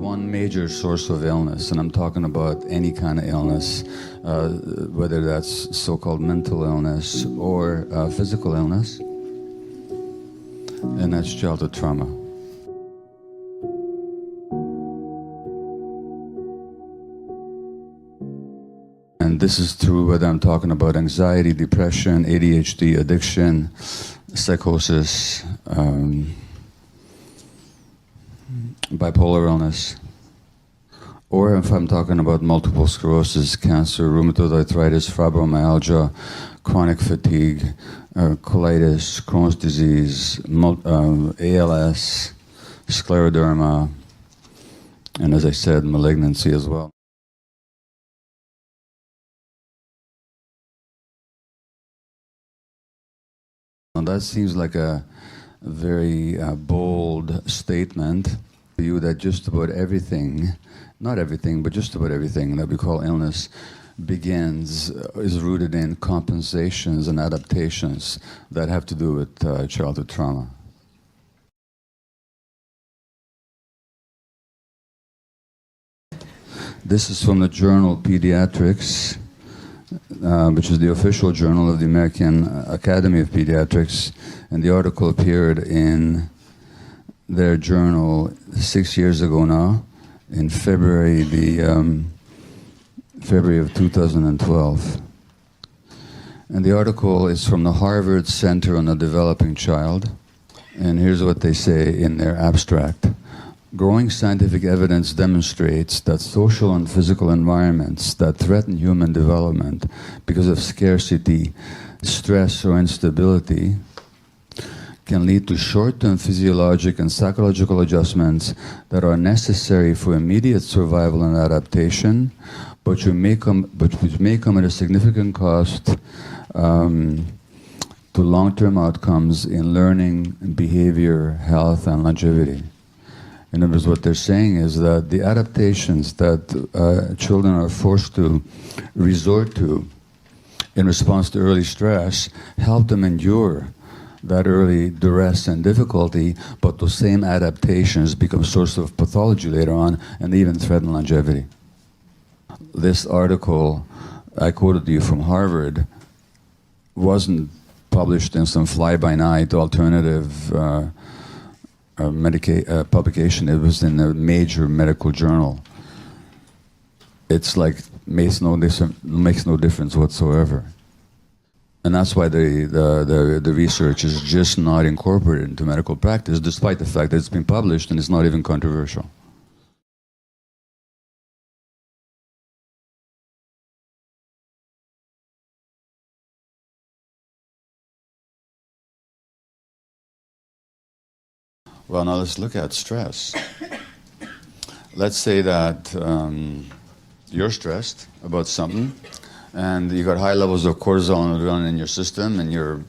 one major source of illness, and I'm talking about any kind of illness, whether that's so-called mental illness or physical illness, and that's childhood trauma. And this is true whether I'm talking about anxiety, depression, ADHD, addiction, psychosis, bipolar illness, or if I'm talking about multiple sclerosis, cancer, rheumatoid arthritis, fibromyalgia, chronic fatigue, colitis, Crohn's disease, ALS, scleroderma, and as I said, malignancy as well. Now that seems like a very bold statement to you, that just about everything, not everything, but just about everything that we call illness is rooted in compensations and adaptations that have to do with childhood trauma. This is from the journal Pediatrics, which is the official journal of the American Academy of Pediatrics, and the article appeared in their journal 6 years ago now, in February of 2012. And the article is from the Harvard Center on the Developing Child, and here's what they say in their abstract. Growing scientific evidence demonstrates that social and physical environments that threaten human development because of scarcity, stress, or instability can lead to short-term physiologic and psychological adjustments that are necessary for immediate survival and adaptation, but which may come at a significant cost to long-term outcomes in learning, behavior, health, and longevity. In other words, what they're saying is that the adaptations that children are forced to resort to in response to early stress help them endure that early duress and difficulty, but those same adaptations become a source of pathology later on, and they even threaten longevity. This article I quoted to you from Harvard wasn't published in some fly-by-night alternative publication. It was in a major medical journal. It's like makes no difference whatsoever. And that's why the research is just not incorporated into medical practice, despite the fact that it's been published and it's not even controversial. Well, now let's look at stress. Let's say that you're stressed about something, and you got high levels of cortisol and adrenaline in your system, and you're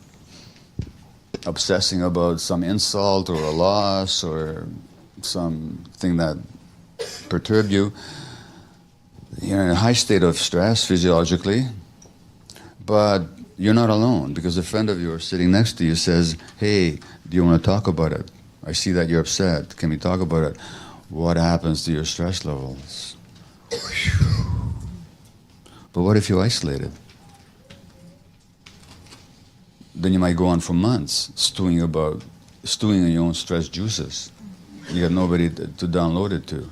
obsessing about some insult or a loss or something that perturbed you. You're in a high state of stress physiologically, but you're not alone, because a friend of yours sitting next to you says, "Hey, do you want to talk about it? I see that you're upset. Can we talk about it?" What happens to your stress levels? But what if you're isolated? Then you might go on for months stewing in your own stress juices. You got nobody to download it to.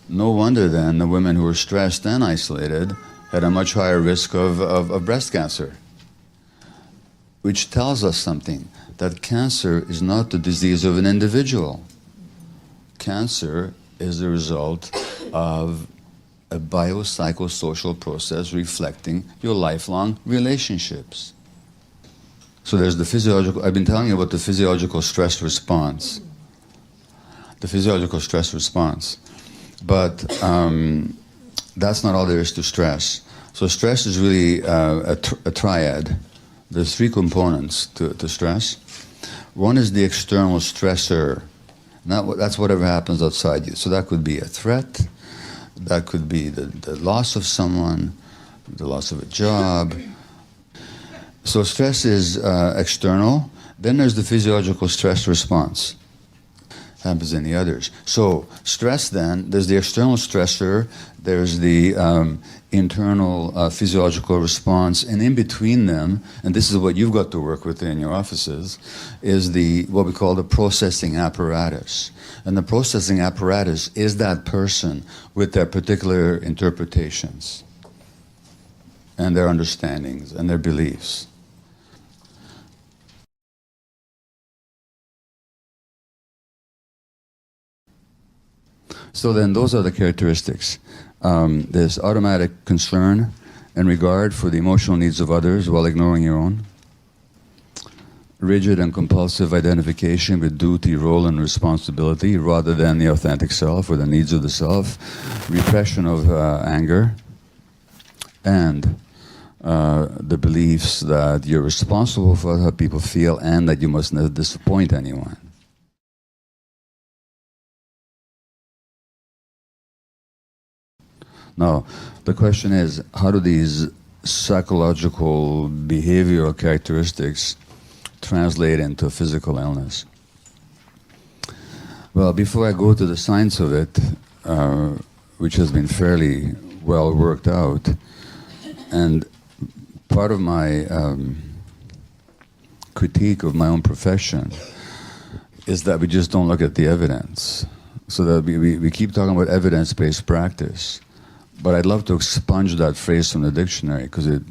No wonder then the women who were stressed and isolated had a much higher risk of breast cancer, which tells us something, that cancer is not the disease of an individual. Cancer is the result of a biopsychosocial process reflecting your lifelong relationships. So there's the physiological, I've been telling you about the physiological stress response. The physiological stress response. But that's not all there is to stress. So stress is really a triad. There's three components to stress. One is the external stressor. That's whatever happens outside you. So that could be a threat, that could be the loss of someone, the loss of a job. So stress is external. Then there's the physiological stress response. happens in the others. So stress then, there's the external stressor, there's the internal physiological response, and in between them, and this is what you've got to work with in your offices, is what we call the processing apparatus. And the processing apparatus is that person with their particular interpretations and their understandings and their beliefs. So then those are the characteristics. There's automatic concern and regard for the emotional needs of others while ignoring your own. Rigid and compulsive identification with duty, role, and responsibility rather than the authentic self or the needs of the self. Repression of anger. And the beliefs that you're responsible for how people feel and that you must never disappoint anyone. Now, the question is, how do these psychological behavioral characteristics translate into physical illness? Well, before I go to the science of it, which has been fairly well worked out, and part of my critique of my own profession is that we just don't look at the evidence. So that we keep talking about evidence-based practice. But I'd love to expunge that phrase from the dictionary because it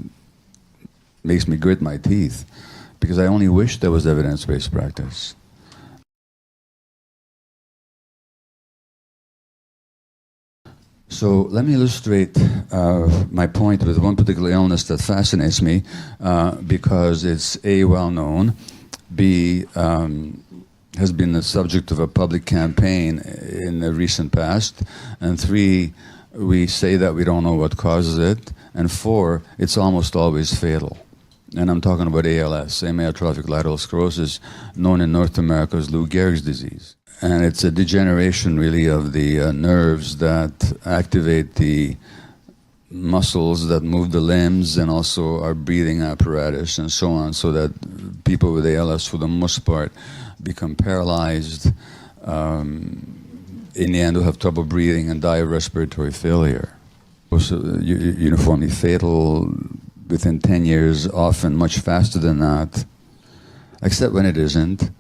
makes me grit my teeth. Because I only wish there was evidence-based practice. So let me illustrate my point with one particular illness that fascinates me because it's A, well known, B, has been the subject of a public campaign in the recent past, and 3, we say that we don't know what causes it, and 4, it's almost always fatal. And I'm talking about ALS, amyotrophic lateral sclerosis, known in North America as Lou Gehrig's disease. And it's a degeneration, really, of the nerves that activate the muscles that move the limbs and also our breathing apparatus and so on, so that people with ALS, for the most part, become paralyzed, in the end will have trouble breathing and die of respiratory failure. Also, uniformly fatal within 10 years, often much faster than that, except when it isn't,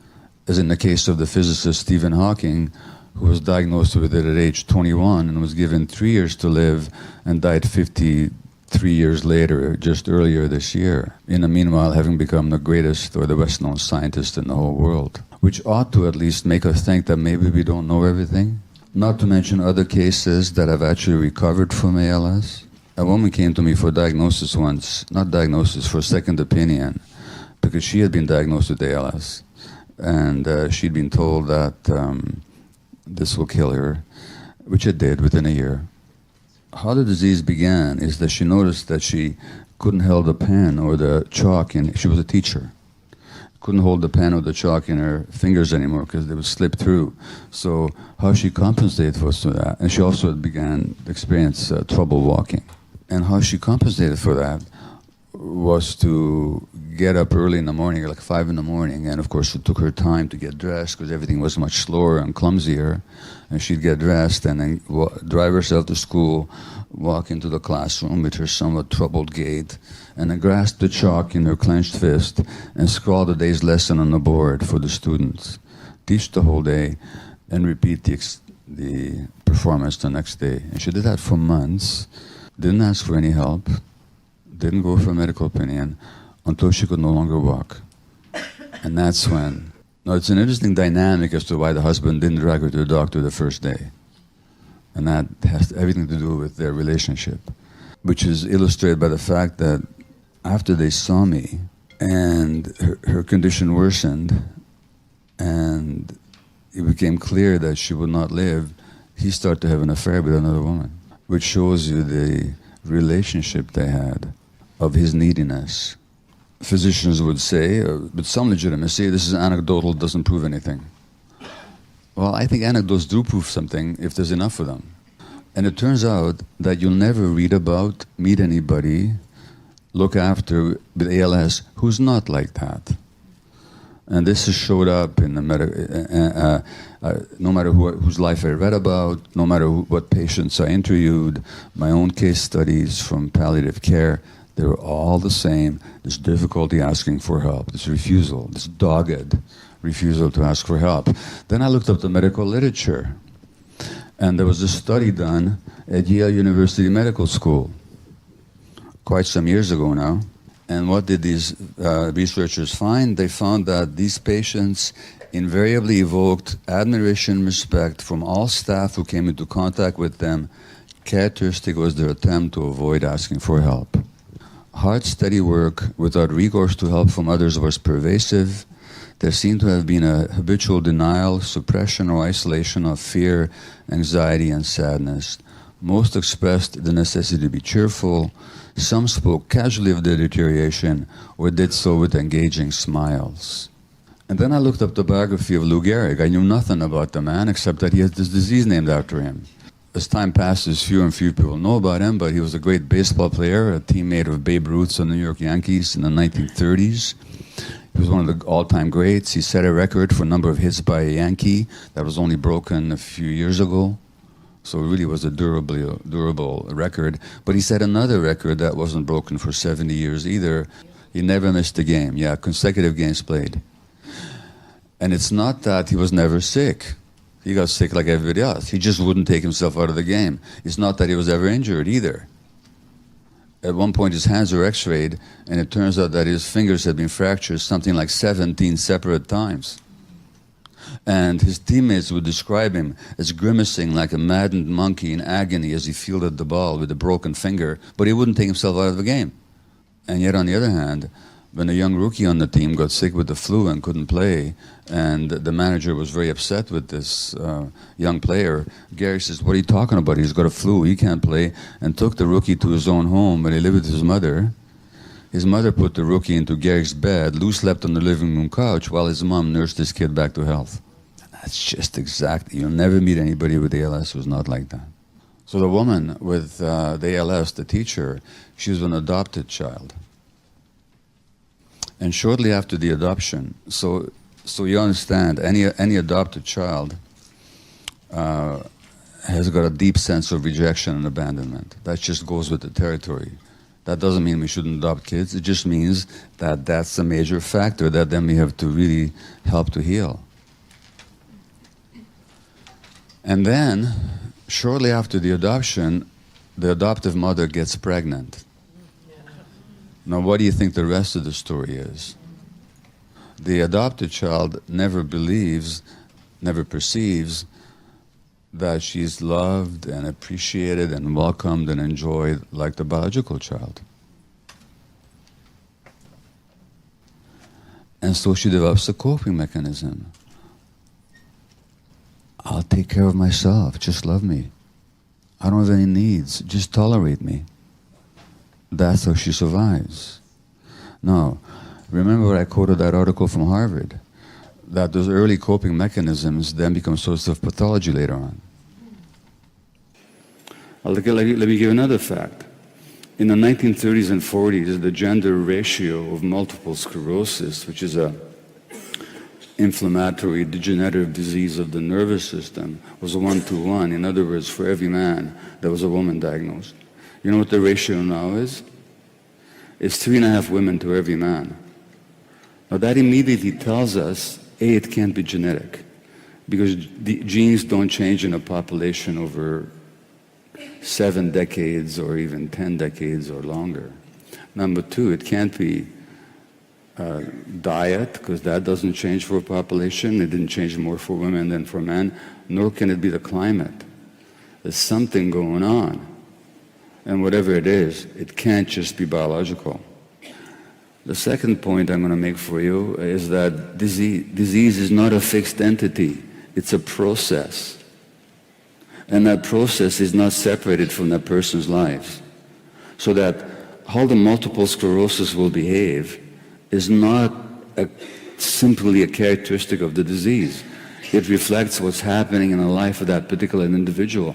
as in the case of the physicist Stephen Hawking, who was diagnosed with it at age 21 and was given 3 years to live and died 53 years later, just earlier this year, in the meanwhile having become the greatest or the best-known scientist in the whole world, which ought to at least make us think that maybe we don't know everything. Not to mention other cases that have actually recovered from ALS. A woman came to me for diagnosis once, not diagnosis, for second opinion, because she had been diagnosed with ALS. And she'd been told that this will kill her, which it did within a year. How the disease began is that she noticed that she couldn't hold the pen or the chalk in, she was a teacher, couldn't hold the pen or the chalk in her fingers anymore because they would slip through. So how she compensated for that, and she also began to experience trouble walking. And how she compensated for that was to get up early in the morning, like 5 in the morning, and of course it took her time to get dressed because everything was much slower and clumsier, and she'd get dressed and then drive herself to school, walk into the classroom with her somewhat troubled gait, and then grasp the chalk in her clenched fist and scrawl the day's lesson on the board for the students, teach the whole day, and repeat the performance the next day. And she did that for months, didn't ask for any help, didn't go for a medical opinion until she could no longer walk. And that's when, now it's an interesting dynamic as to why the husband didn't drag her to the doctor the first day. And that has everything to do with their relationship, which is illustrated by the fact that after they saw me and her condition worsened and it became clear that she would not live, he started to have an affair with another woman, which shows you the relationship they had of his neediness. Physicians would say, with some legitimacy, this is anecdotal, doesn't prove anything. Well, I think anecdotes do prove something if there's enough of them. And it turns out that you'll never read about, meet anybody, look after with ALS who's not like that. And this has showed up in the no matter whose life I read about, no matter what patients I interviewed, my own case studies from palliative care, they were all the same. This difficulty asking for help, this refusal, this dogged refusal to ask for help. Then I looked up the medical literature. And there was a study done at Yale University Medical School quite some years ago now. And what did these researchers find? They found that these patients invariably evoked admiration and respect from all staff who came into contact with them. Characteristic was their attempt to avoid asking for help. Hard, steady work without recourse to help from others was pervasive. There seemed to have been a habitual denial, suppression, or isolation of fear, anxiety, and sadness. Most expressed the necessity to be cheerful. Some spoke casually of their deterioration or did so with engaging smiles. And then I looked up the biography of Lou Gehrig. I knew nothing about the man except that he has this disease named after him. As time passes, fewer and fewer people know about him, but he was a great baseball player, a teammate of Babe Ruth's on the New York Yankees in the 1930s. He was one of the all-time greats. He set a record for a number of hits by a Yankee that was only broken a few years ago. So it really was a durable record. But he set another record that wasn't broken for 70 years either. He never missed a game. Yeah, consecutive games played. And it's not that he was never sick. He got sick like everybody else. He just wouldn't take himself out of the game. It's not that he was ever injured either. At one point his hands were x-rayed, and it turns out that his fingers had been fractured something like 17 separate times. And his teammates would describe him as grimacing like a maddened monkey in agony as he fielded the ball with a broken finger, but he wouldn't take himself out of the game. And yet, on the other hand, when a young rookie on the team got sick with the flu and couldn't play, and the manager was very upset with this young player, Gary says, "What are you talking about? He's got a flu, he can't play," and took the rookie to his own home when he lived with his mother. His mother put the rookie into Gary's bed. Lou slept on the living room couch while his mom nursed his kid back to health. That's just exactly, you'll never meet anybody with ALS who's not like that. So the woman with the ALS, the teacher, she was an adopted child. And shortly after the adoption, so you understand, any adopted child has got a deep sense of rejection and abandonment. That just goes with the territory. That doesn't mean we shouldn't adopt kids. It just means that that's a major factor that then we have to really help to heal. And then, shortly after the adoption, the adoptive mother gets pregnant. Now, what do you think the rest of the story is? The adopted child never believes, never perceives that she's loved and appreciated and welcomed and enjoyed like the biological child. And so she develops a coping mechanism. I'll take care of myself, just love me. I don't have any needs, just tolerate me. That's how she survives. Now, remember what I quoted that article from Harvard, that those early coping mechanisms then become sources of pathology later on. Let me give another fact. In the 1930s and 40s, the gender ratio of multiple sclerosis, which is a inflammatory degenerative disease of the nervous system, was 1:1. In other words, for every man, there was a woman diagnosed. You know what the ratio now is? It's 3.5 women to every man. Now that immediately tells us, A, it can't be genetic, because the genes don't change in a population over 7 decades or even 10 decades or longer. Number 2, it can't be diet, because that doesn't change for a population. It didn't change more for women than for men, nor can it be the climate. There's something going on. And whatever it is, it can't just be biological. The second point I'm going to make for you is that disease is not a fixed entity. It's a process. And that process is not separated from that person's life. So that how the multiple sclerosis will behave is not simply a characteristic of the disease. It reflects what's happening in the life of that particular individual.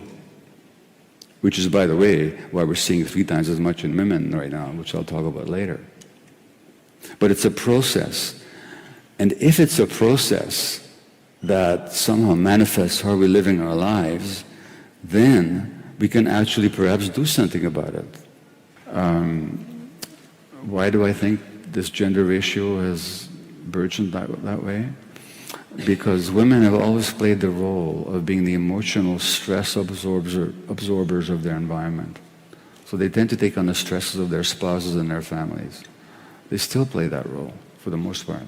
Which is, by the way, why we're seeing 3 times as much in women right now, which I'll talk about later. But it's a process. And if it's a process that somehow manifests how we're living our lives, then we can actually perhaps do something about it. Why do I think this gender ratio has burgeoned that way? Because women have always played the role of being the emotional stress absorbers of their environment. So they tend to take on the stresses of their spouses and their families. They still play that role for the most part.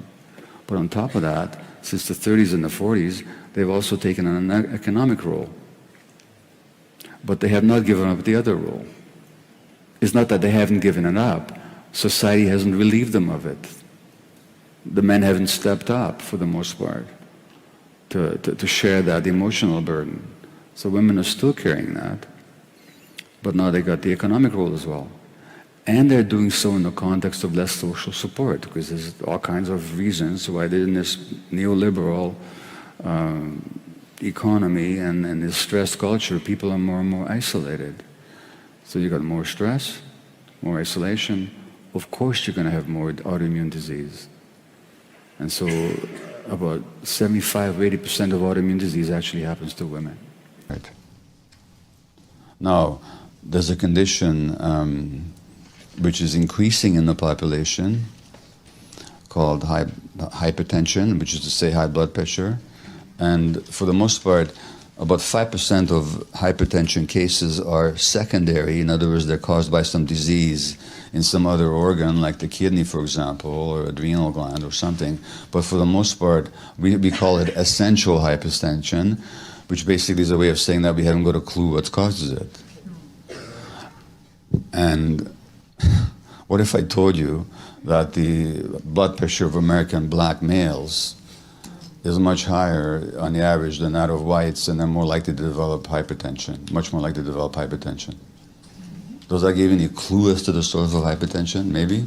But on top of that, since the 30s and the 40s, they've also taken on an economic role. But they have not given up the other role. It's not that they haven't given it up. Society hasn't relieved them of it. The men haven't stepped up, for the most part, to share that emotional burden. So women are still carrying that, but now they got the economic role as well. And they're doing so in the context of less social support, because there's all kinds of reasons why in this neoliberal economy and this stress culture, people are more and more isolated. So you got more stress, more isolation. Of course you're going to have more autoimmune disease. And so about 75 or 80% of autoimmune disease actually happens to women. Right. Now, there's a condition which is increasing in the population called hypertension, which is to say high blood pressure. And for the most part, about 5% of hypertension cases are secondary. In other words, they're caused by some disease in some other organ, like the kidney, for example, or adrenal gland or something. But for the most part, we call it essential hypertension, which basically is a way of saying that we haven't got a clue what causes it. And what if I told you that the blood pressure of American black males is much higher on the average than that of whites, and they're more likely to develop hypertension, much more likely to develop hypertension? Does that give you any clue as to the source of hypertension, maybe?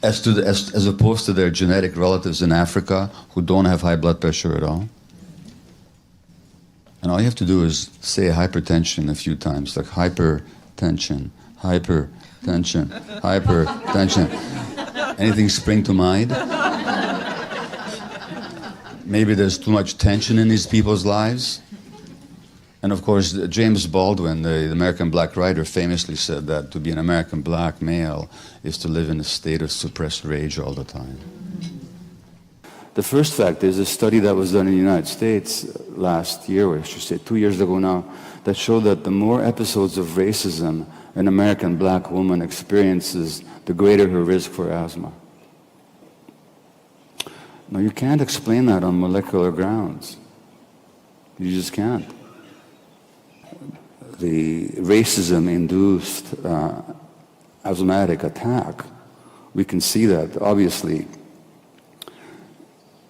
As opposed to their genetic relatives in Africa who don't have high blood pressure at all? And all you have to do is say hypertension a few times, like hypertension, hypertension, hypertension. Anything spring to mind? Maybe there's too much tension in these people's lives. And of course, James Baldwin, the American black writer, famously said that to be an American black male is to live in a state of suppressed rage all the time. The first fact is a study that was done in the United States last year, or I should say 2 years ago now, that showed that the more episodes of racism an American black woman experiences, the greater her risk for asthma. Now, you can't explain that on molecular grounds. You just can't. The racism-induced asthmatic attack, we can see that, obviously,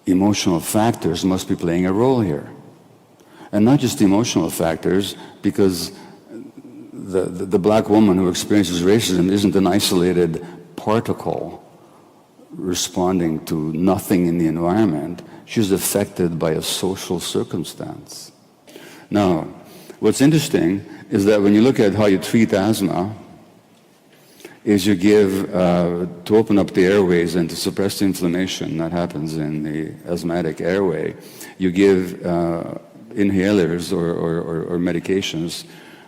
emotional factors must be playing a role here. And not just emotional factors, because the black woman who experiences racism isn't an isolated particle responding to nothing in the environment. She's affected by a social circumstance. Now, what's interesting is that when you look at how you treat asthma, is you give, to open up the airways and to suppress the inflammation that happens in the asthmatic airway, you give inhalers or medications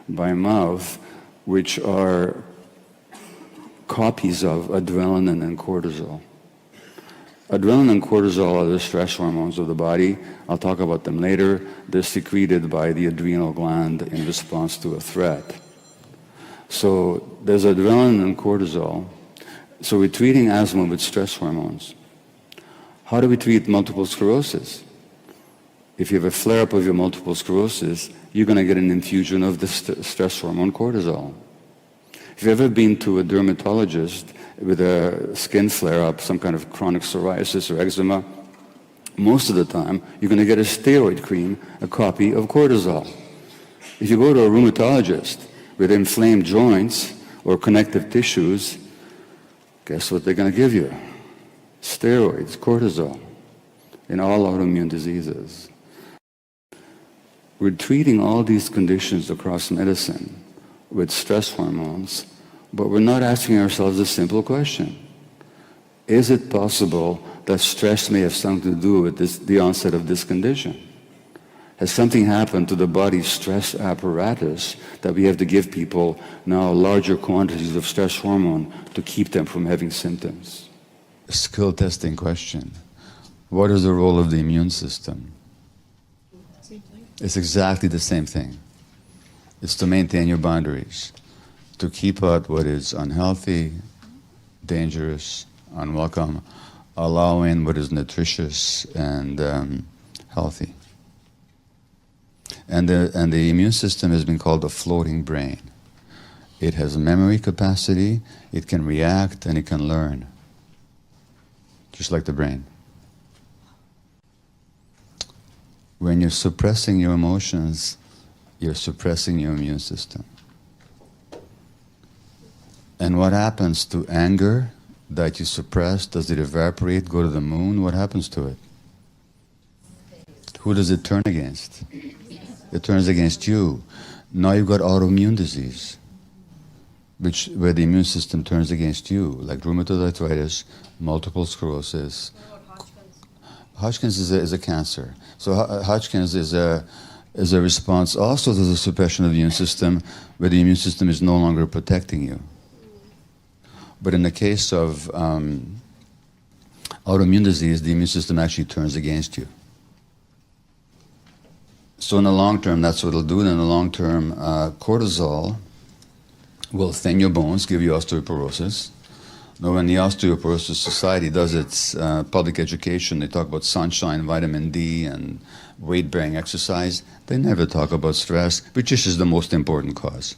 by mouth, which are copies of adrenaline and cortisol. Adrenaline and cortisol are the stress hormones of the body. I'll talk about them later. They're secreted by the adrenal gland in response to a threat. So there's adrenaline and cortisol. So we're treating asthma with stress hormones. How do we treat multiple sclerosis? If you have a flare-up of your multiple sclerosis, you're going to get an infusion of the stress hormone cortisol. If you've ever been to a dermatologist with a skin flare-up, some kind of chronic psoriasis or eczema, most of the time you're going to get a steroid cream, a copy of cortisol. If you go to a rheumatologist with inflamed joints or connective tissues, guess what they're going to give you? Steroids, cortisol, in all autoimmune diseases. We're treating all these conditions across medicine with stress hormones, but we're not asking ourselves a simple question. Is it possible that stress may have something to do with the onset of this condition. Has something happened to the body's stress apparatus that we have to give people now larger quantities of stress hormone to keep them from having symptoms? Skill testing question. What is the role of the immune system? Same thing. It's exactly the same thing. It's to maintain your boundaries, to keep out what is unhealthy, dangerous, unwelcome, allow in what is nutritious and healthy. And the immune system has been called the floating brain. It has memory capacity, it can react, and it can learn. Just like the brain. When you're suppressing your emotions, you're suppressing your immune system. And what happens to anger that you suppress? Does it evaporate, go to the moon? What happens to it? Who does it turn against? It turns against you. Now you've got autoimmune disease, where the immune system turns against you, like rheumatoid arthritis, multiple sclerosis. Hodgkin's is a cancer. So Hodgkin's is a response also to the suppression of the immune system, where the immune system is no longer protecting you. But in the case of autoimmune disease, the immune system actually turns against you. So in the long term, that's what it'll do. And in the long term, cortisol will thin your bones, give you osteoporosis. Now, when the Osteoporosis Society does its public education, they talk about sunshine, vitamin D, and weight-bearing exercise. They never talk about stress, which is the most important cause.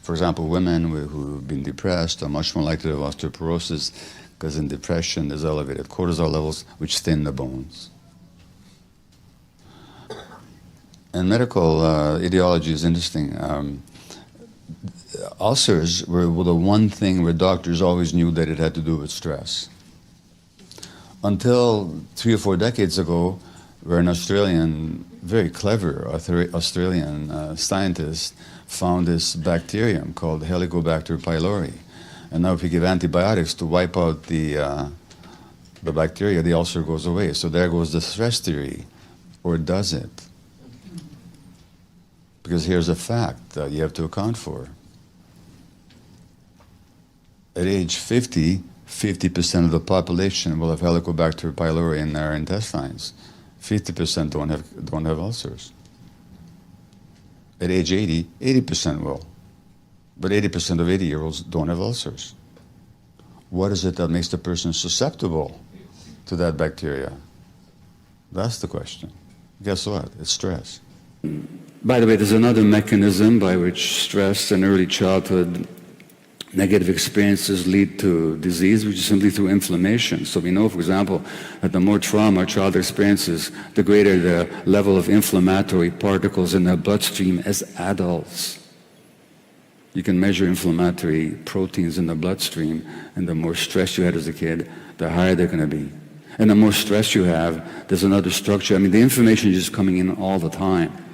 For example, women who've been depressed are much more likely to have osteoporosis because in depression there's elevated cortisol levels, which thin the bones. And medical ideology is interesting. Ulcers were the one thing where doctors always knew that it had to do with stress. Until 3 or 4 decades ago, where an Australian, very clever Australian scientist found this bacterium called Helicobacter pylori. And now if you give antibiotics to wipe out the bacteria, the ulcer goes away. So there goes the stress theory. Or does it? Because here's a fact that you have to account for. At age 50, 50% of the population will have Helicobacter pylori in their intestines. 50% don't have ulcers. At age 80, 80% will. But 80% of 80-year-olds don't have ulcers. What is it that makes the person susceptible to that bacteria? That's the question. Guess what? It's stress. By the way, there's another mechanism by which stress and early childhood negative experiences lead to disease, which is simply through inflammation. So we know, for example, that the more trauma a child experiences, the greater the level of inflammatory particles in their bloodstream as adults. You can measure inflammatory proteins in the bloodstream, and the more stress you had as a kid, the higher they're going to be. And the more stress you have, there's another structure. I mean, the information is just coming in all the time.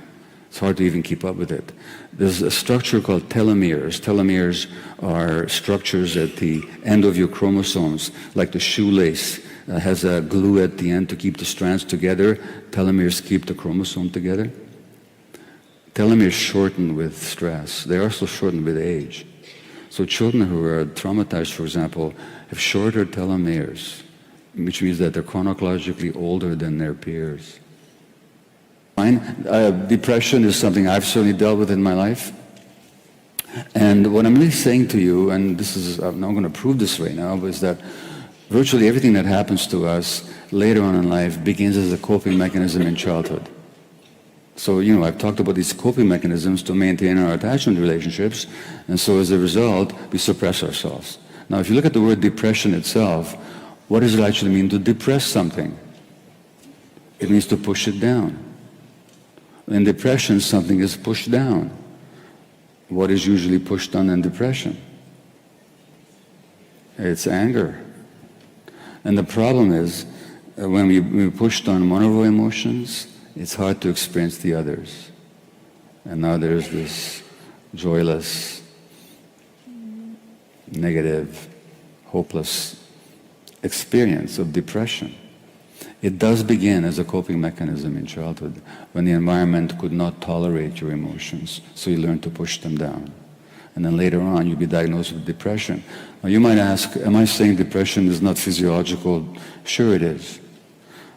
It's hard to even keep up with it. There's a structure called telomeres. Telomeres are structures at the end of your chromosomes, like the shoelace has a glue at the end to keep the strands together. Telomeres keep the chromosome together. Telomeres shorten with stress. They also shorten with age. So children who are traumatized, for example, have shorter telomeres, which means that they're chronologically older than their peers. Depression is something I've certainly dealt with in my life. And what I'm really saying to you, and this is, I'm not going to prove this right now, but is that virtually everything that happens to us later on in life begins as a coping mechanism in childhood. So, I've talked about these coping mechanisms to maintain our attachment relationships, and so as a result, we suppress ourselves. Now, if you look at the word depression itself, what does it actually mean to depress something? It means to push it down. In depression, something is pushed down. What is usually pushed down in depression? It's anger. And the problem is, when we push down one of our emotions, it's hard to experience the others. And now there's this joyless, negative, hopeless experience of depression, it does begin as a coping mechanism in childhood when the environment could not tolerate your emotions, so you learn to push them down. And then later on, you'll be diagnosed with depression. Now you might ask, am I saying depression is not physiological? Sure it is.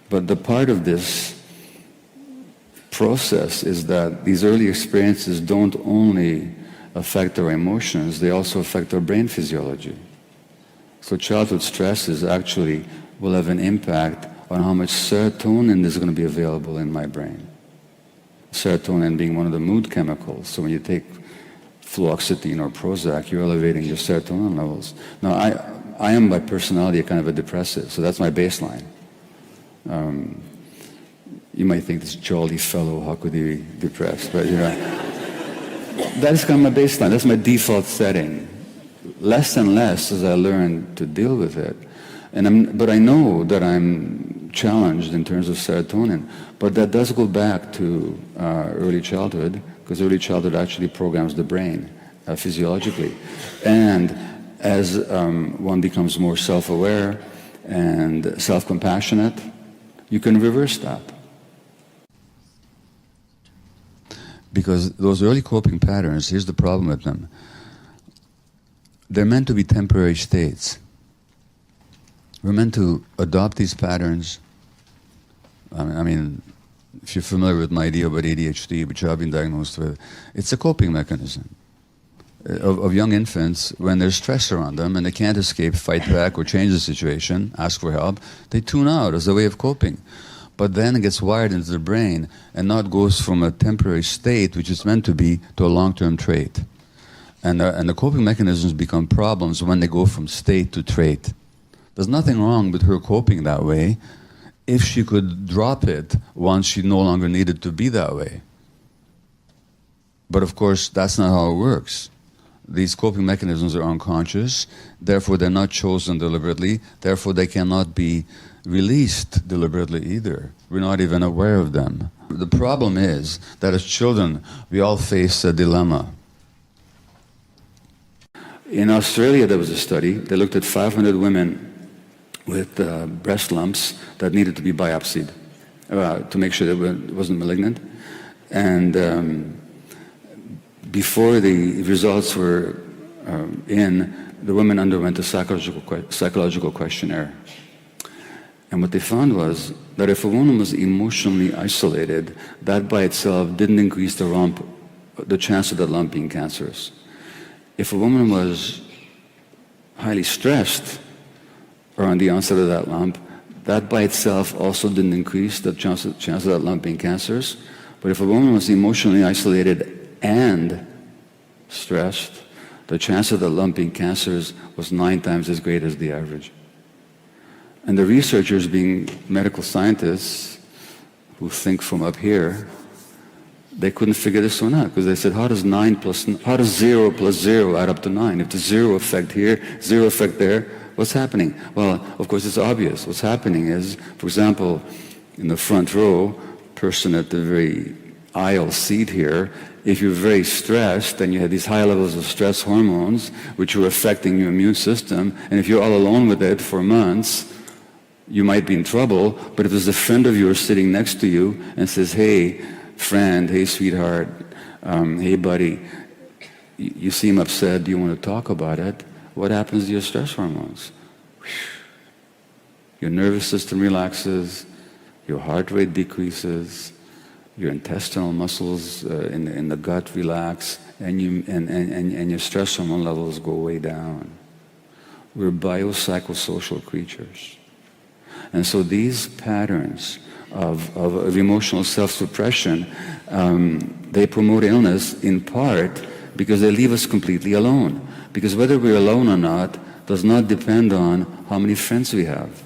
But the part of this process is that these early experiences don't only affect our emotions, they also affect our brain physiology. So childhood stresses actually will have an impact on how much serotonin is going to be available in my brain. Serotonin being one of the mood chemicals. So when you take fluoxetine or Prozac, you're elevating your serotonin levels. Now, I am by personality a kind of a depressive, so that's my baseline. You might think this jolly fellow, how could he be depressed? But that is kind of my baseline. That's my default setting. Less and less as I learn to deal with it. But I know that I'm challenged in terms of serotonin. But that does go back to early childhood, because early childhood actually programs the brain physiologically. And as one becomes more self-aware and self-compassionate, you can reverse that. Because those early coping patterns, here's the problem with them. They're meant to be temporary states. We're meant to adopt these patterns. I mean, if you're familiar with my idea about ADHD, which I've been diagnosed with, it's a coping mechanism of young infants. When there's stress around them and they can't escape, fight back, or change the situation, ask for help, they tune out as a way of coping. But then it gets wired into the brain and now it goes from a temporary state, which is meant to be, to a long-term trait. And the coping mechanisms become problems when they go from state to trait. There's nothing wrong with her coping that way if she could drop it once she no longer needed to be that way. But of course, that's not how it works. These coping mechanisms are unconscious, therefore they're not chosen deliberately, therefore they cannot be released deliberately either. We're not even aware of them. The problem is that as children, we all face a dilemma. In Australia, there was a study. They looked at 500 women with breast lumps that needed to be biopsied to make sure that it wasn't malignant. And before the results were in, the women underwent a psychological questionnaire. And what they found was that if a woman was emotionally isolated, that by itself didn't increase the chance of that lump being cancerous. If a woman was highly stressed around the onset of that lump, that by itself also didn't increase the chance of that lump being cancerous. But if a woman was emotionally isolated and stressed, the chance of the lump being cancerous was 9 times as great as the average. And the researchers, being medical scientists who think from up here, they couldn't figure this one out, because they said, how does 0 plus 0 add up to 9? If there's 0 effect here, 0 effect there, what's happening? Well, of course, it's obvious. What's happening is, for example, in the front row, person at the very aisle seat here, if you're very stressed and you have these high levels of stress hormones, which are affecting your immune system, and if you're all alone with it for months, you might be in trouble. But if there's a friend of yours sitting next to you and says, hey, friend, hey, sweetheart, hey, buddy, you seem upset, do you want to talk about it? What happens to your stress hormones? Your nervous system relaxes, your heart rate decreases, your intestinal muscles in the gut relax, and your stress hormone levels go way down. We're biopsychosocial creatures. And so these patterns of emotional self-suppression, they promote illness in part because they leave us completely alone. Because whether we're alone or not does not depend on how many friends we have.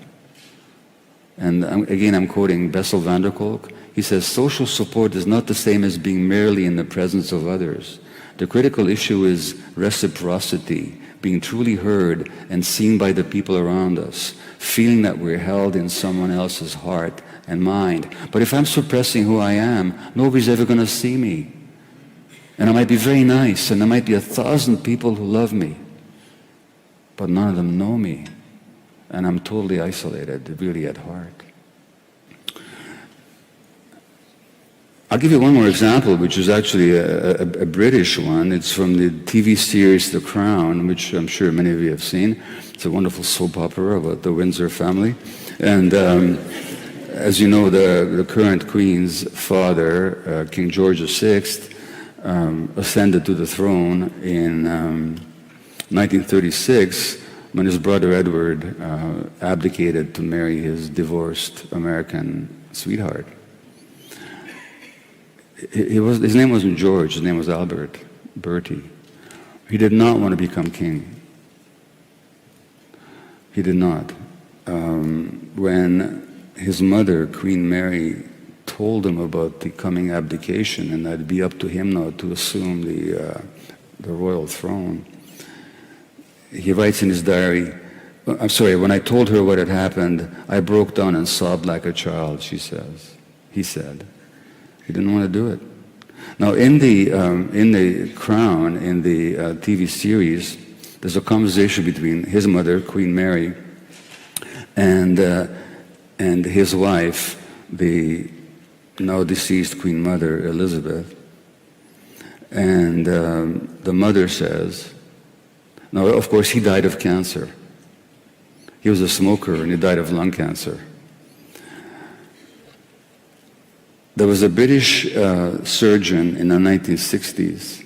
And again, I'm quoting Bessel van der Kolk. He says, social support is not the same as being merely in the presence of others. The critical issue is reciprocity, being truly heard and seen by the people around us, feeling that we're held in someone else's heart and mind. But if I'm suppressing who I am, nobody's ever going to see me. And I might be very nice, and there might be 1,000 people who love me, but none of them know me. and I'm totally isolated, really at heart. I'll give you one more example, which is actually a British one. It's from the TV series The Crown, which I'm sure many of you have seen. It's a wonderful soap opera about the Windsor family. And as you know, the current Queen's father, King George VI, ascended to the throne in 1936 when his brother Edward abdicated to marry his divorced American sweetheart. His name wasn't George, his name was Albert, Bertie. He did not want to become king. He did not. When his mother, Queen Mary, told him about the coming abdication and that it'd be up to him now to assume the royal throne, he writes in his diary, I'm sorry, when I told her what had happened, I broke down and sobbed like a child, he said. He didn't want to do it. Now, in the Crown, in the TV series, there's a conversation between his mother, Queen Mary, and his wife, the now deceased Queen Mother Elizabeth. And the mother says, now, of course, he died of cancer. He was a smoker and he died of lung cancer. There was a British surgeon in the 1960s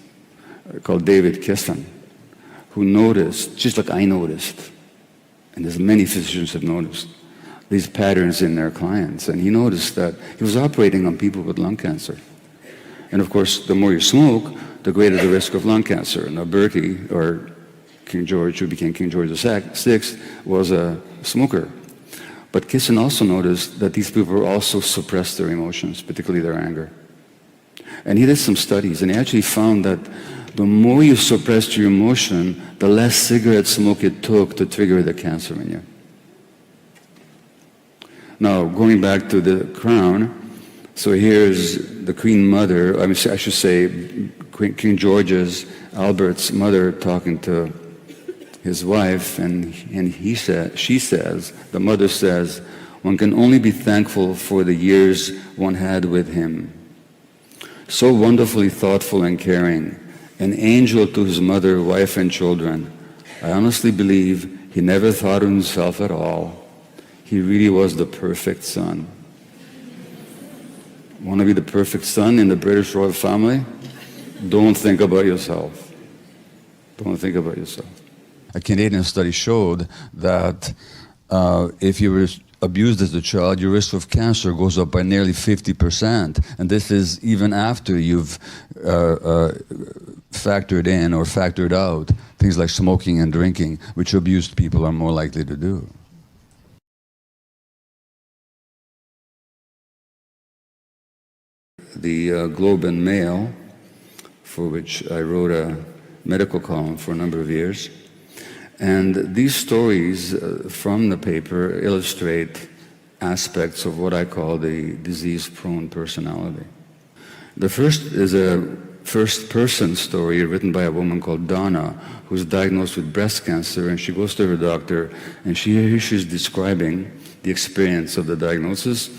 called David Kisson who noticed, just like I noticed, and as many physicians have noticed, these patterns in their clients. And he noticed that he was operating on people with lung cancer. And of course, the more you smoke, the greater the risk of lung cancer. Now Bertie, or King George, who became King George VI, was a smoker. But Kisson also noticed that these people also suppressed their emotions, particularly their anger. And he did some studies, and he actually found that the more you suppressed your emotion, the less cigarette smoke it took to trigger the cancer in you. Now, going back to the Crown, so here's the Queen Mother, I should say King George's, Albert's mother, talking to his wife, and she says, the mother says, one can only be thankful for the years one had with him. So wonderfully thoughtful and caring, an angel to his mother, wife, and children. I honestly believe he never thought of himself at all. He really was the perfect son. Want to be the perfect son in the British royal family? Don't think about yourself. Don't think about yourself. A Canadian study showed that if you were abused as a child, your risk of cancer goes up by nearly 50%. And this is even after you've factored in or factored out things like smoking and drinking, which abused people are more likely to do. The Globe and Mail, for which I wrote a medical column for a number of years. And these stories from the paper illustrate aspects of what I call the disease-prone personality. The first is a first-person story written by a woman called Donna, who's diagnosed with breast cancer, and she goes to her doctor, and she's describing the experience of the diagnosis.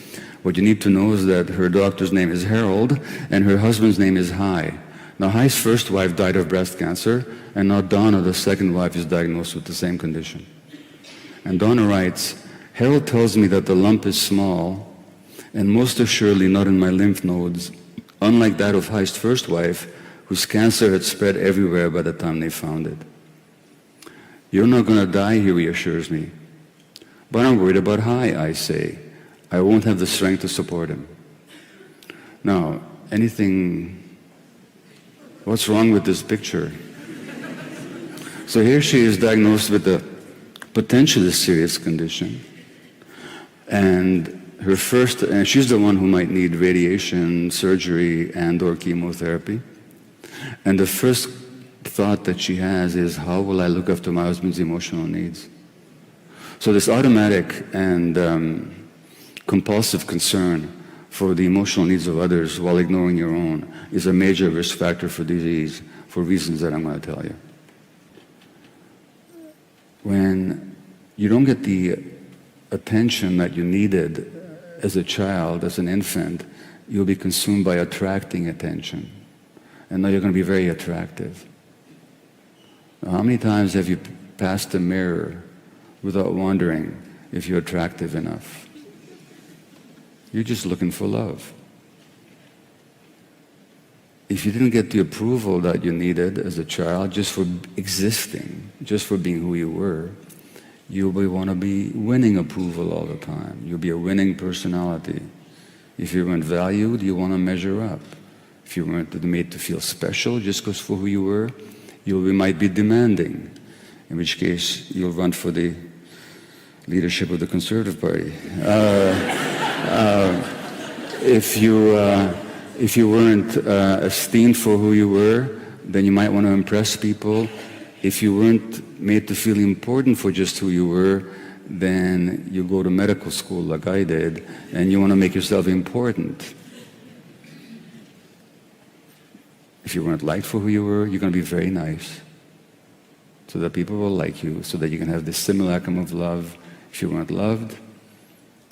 What you need to know is that her doctor's name is Harold, and her husband's name is Hai. Now, Hai's first wife died of breast cancer, and now Donna, the second wife, is diagnosed with the same condition. And Donna writes, Harold tells me that the lump is small, and most assuredly not in my lymph nodes, unlike that of Hai's first wife, whose cancer had spread everywhere by the time they found it. You're not going to die, he reassures me. But I'm worried about Hai, I say. I won't have the strength to support him. Now, what's wrong with this picture? So here she is diagnosed with a potentially serious condition. And she's the one who might need radiation, surgery, and or chemotherapy. And the first thought that she has is, how will I look after my husband's emotional needs? So this automatic and compulsive concern for the emotional needs of others while ignoring your own is a major risk factor for disease for reasons that I'm going to tell you. When you don't get the attention that you needed as a child, as an infant, you'll be consumed by attracting attention. And now you're going to be very attractive. Now, how many times have you passed a mirror without wondering if you're attractive enough? You're just looking for love. If you didn't get the approval that you needed as a child just for existing, just for being who you were, you'll want to be winning approval all the time. You'll be a winning personality. If you weren't valued, you want to measure up. If you weren't made to feel special just because for who you were, you might be demanding, in which case you'll run for the leadership of the Conservative Party. If you weren't esteemed for who you were, then you might want to impress people. If you weren't made to feel important for just who you were, then you go to medical school like I did, and you want to make yourself important. If you weren't liked for who you were, you're going to be very nice, so that people will like you, so that you can have this simulacrum of love. If you weren't loved,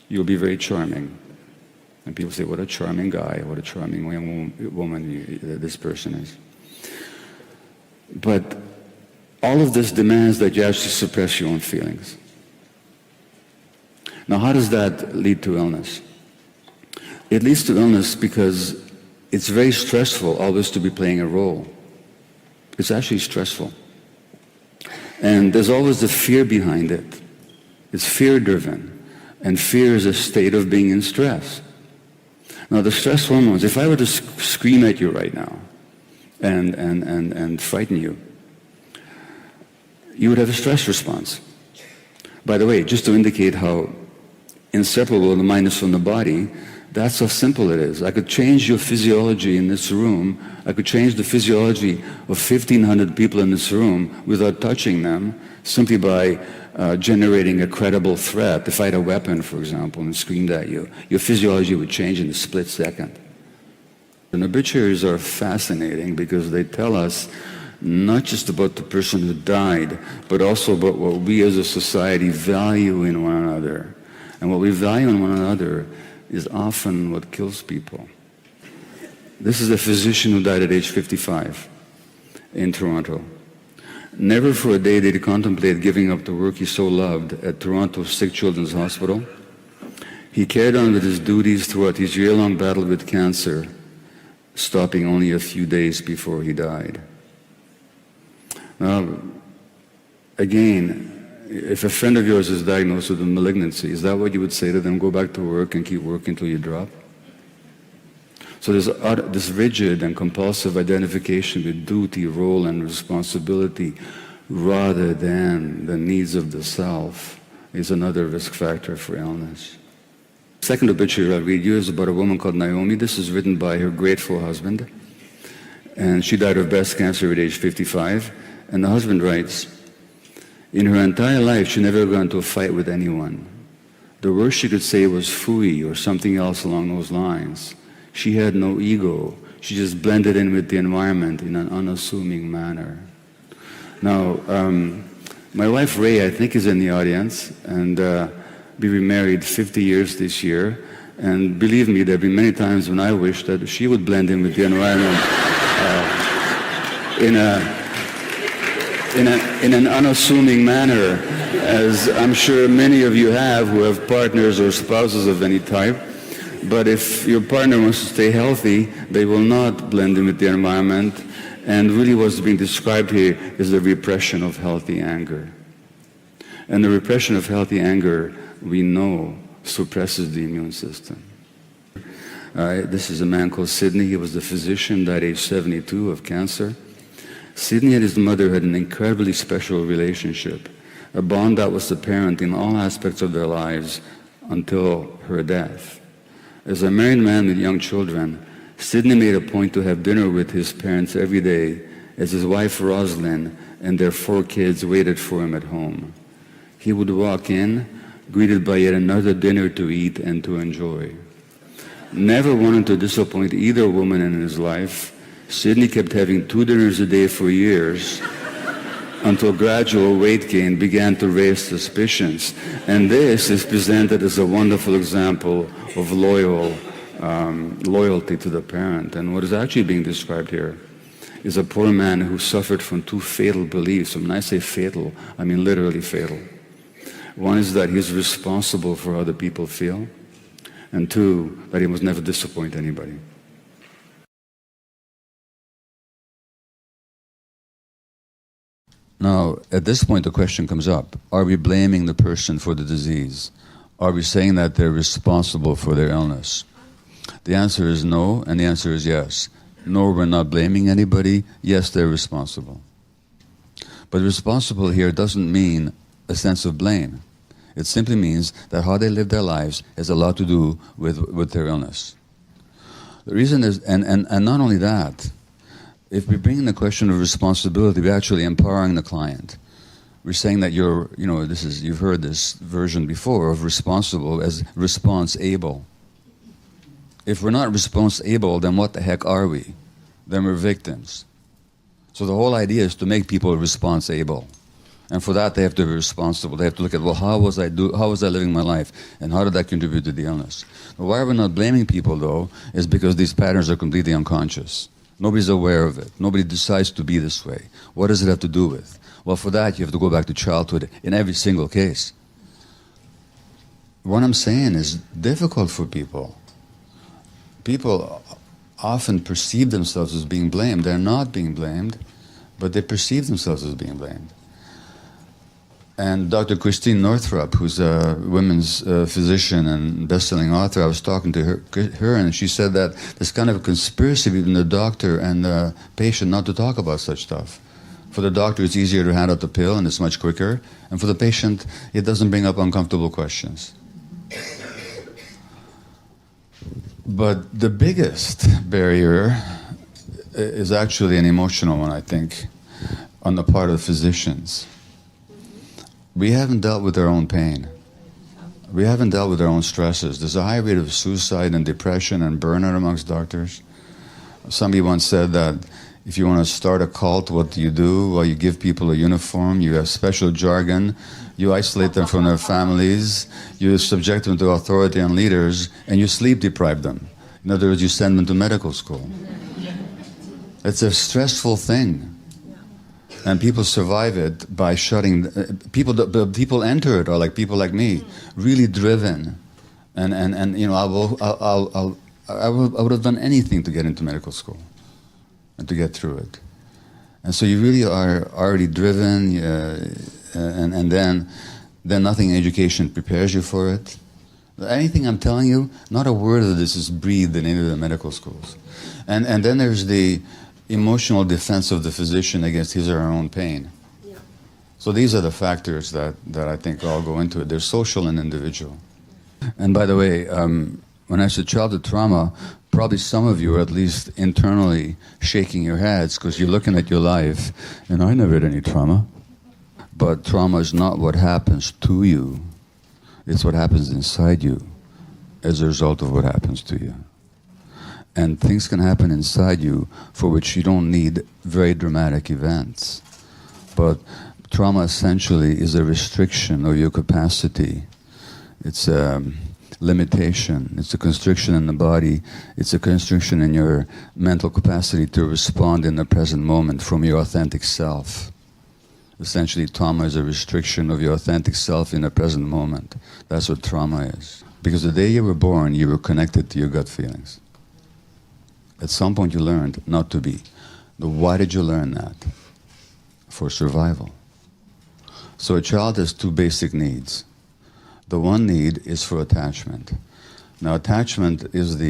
you'll be very charming. And people say, what a charming guy, what a charming young woman this person is. But all of this demands that you actually suppress your own feelings. Now, how does that lead to illness? It leads to illness because it's very stressful always to be playing a role. It's actually stressful. And there's always the fear behind it. It's fear-driven. And fear is a state of being in stress. Now, the stress hormones, if I were to scream at you right now and frighten you, you would have a stress response. By the way, just to indicate how inseparable the mind is from the body, that's how simple it is. I could change your physiology in this room. I could change the physiology of 1,500 people in this room without touching them, simply by generating a credible threat. If I had a weapon, for example, and screamed at you, your physiology would change in a split second. And obituaries are fascinating because they tell us not just about the person who died, but also about what we as a society value in one another. And what we value in one another is often what kills people. This is a physician who died at age 55 in Toronto. Never for a day did he contemplate giving up the work he so loved at Toronto's Sick Children's Hospital. He carried on with his duties throughout his year-long battle with cancer, stopping only a few days before he died. Now, again, if a friend of yours is diagnosed with a malignancy, is that what you would say to them? Go back to work and keep working until you drop? So there's this rigid and compulsive identification with duty, role, and responsibility rather than the needs of the self is another risk factor for illness. Second obituary I'll read you is about a woman called Naomi. This is written by her grateful husband. And she died of breast cancer at age 55. And the husband writes, in her entire life, she never got into a fight with anyone. The worst she could say was phooey or something else along those lines. She had no ego. She just blended in with the environment in an unassuming manner. Now, my wife Ray, I think, is in the audience, and we were married 50 years this year. And believe me, there have been many times when I wished that she would blend in with the environment in an unassuming manner, as I'm sure many of you have who have partners or spouses of any type. But if your partner wants to stay healthy, they will not blend in with the environment. And really what's being described here is the repression of healthy anger. And the repression of healthy anger, we know, suppresses the immune system. This is a man called Sidney. He was the physician, died at age 72 of cancer. Sidney and his mother had an incredibly special relationship, a bond that was apparent in all aspects of their lives until her death. As a married man with young children, Sidney made a point to have dinner with his parents every day as his wife Rosalind and their 4 kids waited for him at home. He would walk in, greeted by yet another dinner to eat and to enjoy. Never wanting to disappoint either woman in his life, Sidney kept having 2 dinners a day for years until gradual weight gain began to raise suspicions. And this is presented as a wonderful example of loyalty to the parent. And what is actually being described here is a poor man who suffered from two fatal beliefs. And when I say fatal, I mean literally fatal. One is that he's responsible for how other people feel, and two, that he must never disappoint anybody. Now, at this point, the question comes up, are we blaming the person for the disease? Are we saying that they're responsible for their illness? The answer is no, and the answer is yes. No, we're not blaming anybody. Yes, they're responsible. But responsible here doesn't mean a sense of blame. It simply means that how they live their lives has a lot to do with their illness. The reason is, and not only that, if we bring in the question of responsibility, we're actually empowering the client. We're saying that you've heard this version before of responsible as response-able. If we're not response-able, then what the heck are we? Then we're victims. So the whole idea is to make people response-able. And for that, they have to be responsible. They have to look at, well, how was I living my life? And how did that contribute to the illness? But why we're not blaming people, though, is because these patterns are completely unconscious. Nobody's aware of it. Nobody decides to be this way. What does it have to do with? Well, for that, you have to go back to childhood in every single case. What I'm saying is difficult for people. People often perceive themselves as being blamed. They're not being blamed, but they perceive themselves as being blamed. And Dr. Christine Northrup, who's a women's physician and best-selling author, I was talking to her, and she said that there's kind of a conspiracy between the doctor and the patient not to talk about such stuff. For the doctor, it's easier to hand out the pill, and it's much quicker. And for the patient, it doesn't bring up uncomfortable questions. But the biggest barrier is actually an emotional one, I think, on the part of physicians. We haven't dealt with our own pain. We haven't dealt with our own stresses. There's a high rate of suicide and depression and burnout amongst doctors. Somebody once said that if you want to start a cult, what do? Well, you give people a uniform, you have special jargon, you isolate them from their families, you subject them to authority and leaders, and you sleep deprive them. In other words, you send them to medical school. It's a stressful thing. And people survive it by shutting. People enter it, or like people like me, really driven, and you know, I would have done anything to get into medical school, and to get through it. And so you really are already driven, and then nothing in education prepares you for it. Anything I'm telling you, not a word of this is breathed in any of the medical schools. And then there's the emotional defense of the physician against his or her own pain. Yeah. So these are the factors that I think all go into it. They're social and individual. And by the way, when I said childhood trauma, probably some of you are at least internally shaking your heads because you're looking at your life, and I never had any trauma. But trauma is not what happens to you. It's what happens inside you as a result of what happens to you. And things can happen inside you for which you don't need very dramatic events. But trauma essentially is a restriction of your capacity. It's a limitation. It's a constriction in the body. It's a constriction in your mental capacity to respond in the present moment from your authentic self. Essentially, trauma is a restriction of your authentic self in the present moment. That's what trauma is. Because the day you were born, you were connected to your gut feelings. At some point you learned not to be. But why did you learn that? For survival. So a child has two basic needs. The one need is for attachment. Now attachment is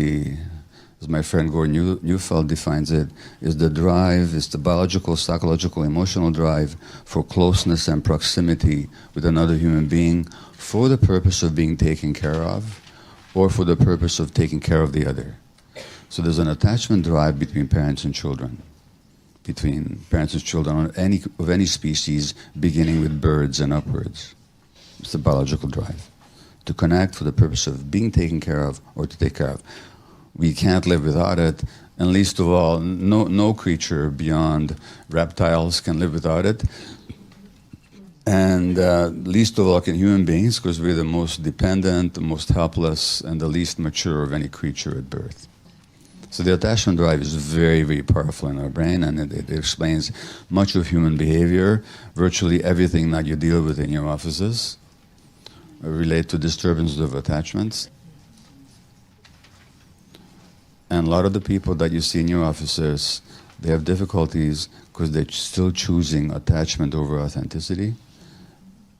as my friend Gordon Neufeld defines it, is the drive, is the biological, psychological, emotional drive for closeness and proximity with another human being for the purpose of being taken care of or for the purpose of taking care of the other. So there's an attachment drive between parents and children, between parents and children of any species, beginning with birds and upwards. It's the biological drive, to connect for the purpose of being taken care of or to take care of. We can't live without it, and least of all, no creature beyond reptiles can live without it. And least of all can human beings, because we're the most dependent, the most helpless, and the least mature of any creature at birth. So the attachment drive is very, very powerful in our brain, and it explains much of human behavior. Virtually everything that you deal with in your offices relate to disturbances of attachments. And a lot of the people that you see in your offices, they have difficulties because they're still choosing attachment over authenticity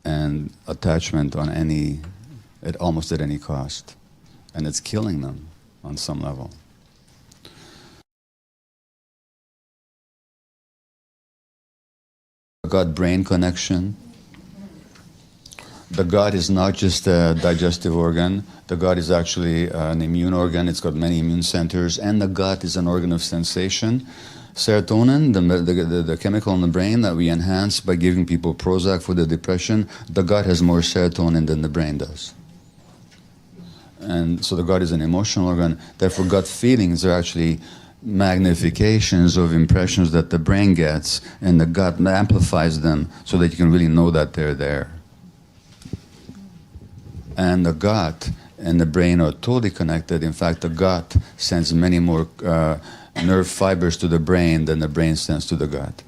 and attachment almost at any cost. And it's killing them on some level. Gut-brain connection. The gut is not just a digestive organ. The gut is actually an immune organ. It's got many immune centers. And the gut is an organ of sensation. Serotonin, the chemical in the brain that we enhance by giving people Prozac for the depression, the gut has more serotonin than the brain does. And so the gut is an emotional organ. Therefore, gut feelings are actually magnifications of impressions that the brain gets, and the gut amplifies them so that you can really know that they're there. And the gut and the brain are totally connected. In fact, the gut sends many more nerve fibers to the brain than the brain sends to the gut.